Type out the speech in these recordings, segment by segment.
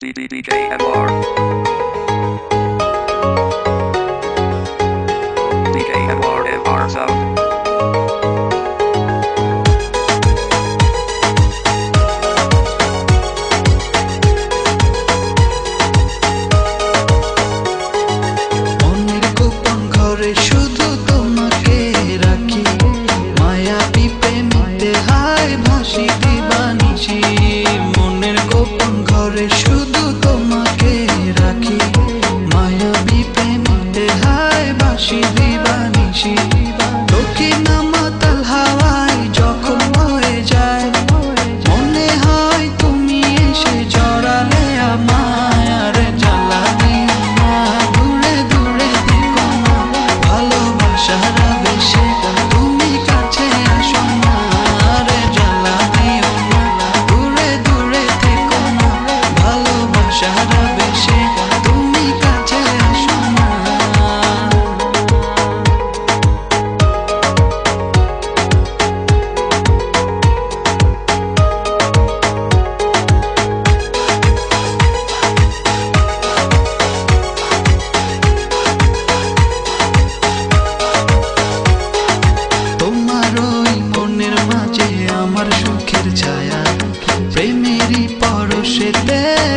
DJ Anwar. DJ Anwar MR Sound. শুধু তোমাকে রাখি মায়াবী প্রেমে হায় ভাসি দিবানিশি মনের গোপন ঘরে শুধু তোমাকে রাখি মায়াবী প্রেমে হায় ভাসি দিবানিশি দক্ষিণ মাতাল হাওয়ায় যখন বয়ে যায় মনে হয় তুমি এসে জড়ালে আমায় আর জ্বালা দিও না দূরে দূরে থেকো না ভালোবাসার বেশে তুমি কাছে আসো না আর জ্বালা দিও না দূরে দূরে থেকো না ভালোবাসার বেশে তুমি কাছে আসো না আমার সুখের ছায়া প্রেমেরই পরশে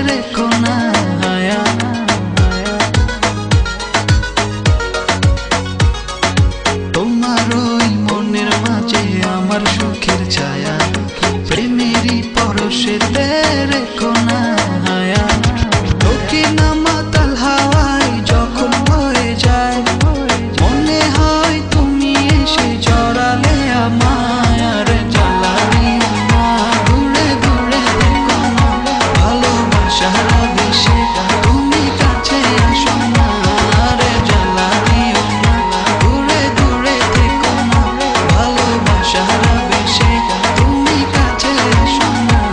রেখো না হায়া তোমার ওই মনের মাঝে আমার সুখের ছায়া প্রেমেরই পরশে রেখো না হায়া দক্ষিণ মাতাল হাওয়ায় যখন বয়ে যায় মনে হয় তুমি এসে জড়ালে আমায় আর জ্বালা দিও না দূরে দূরে থেকো না ভালোবাসার বেশে তুমি কাছে আসো না আর জ্বালা দিও না দূরে দূরে থেকো না ভালোবাসার বেশে তুমি কাছে আসো না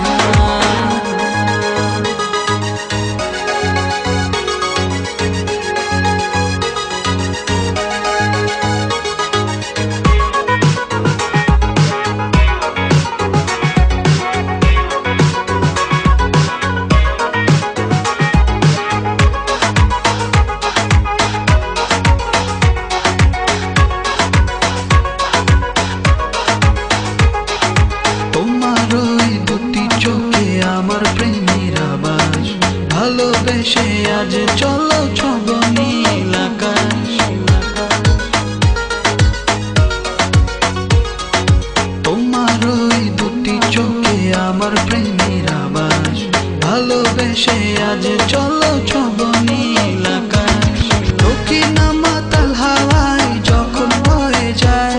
আমার প্রেমের আবাস ভালোবেসে আজ চলো ছব নীল আকাশ তোমার ওই দুটি চোখে আমার প্রেমের আবাস ভালোবেসে আজ চলো ছব নীল আকাশ দক্ষিণ মাতাল হাওয়ায় যখন বয়ে যায়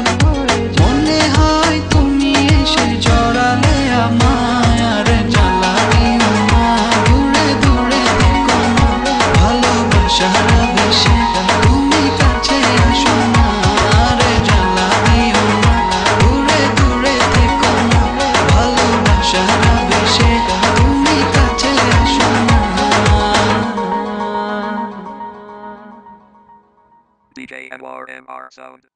মনে হয় তুমি এসে জড়ালে আমায় আর জ্বালা দিও না দূরে দূরে থেকো না ভালোবাসার বেশে তুমি কাছে আসো না আর জ্বালা দিও না দূরে দূরে থেকো না ভালোবাসার বেশে তুমি কাছে আসো না DJ Anwar MR Sound.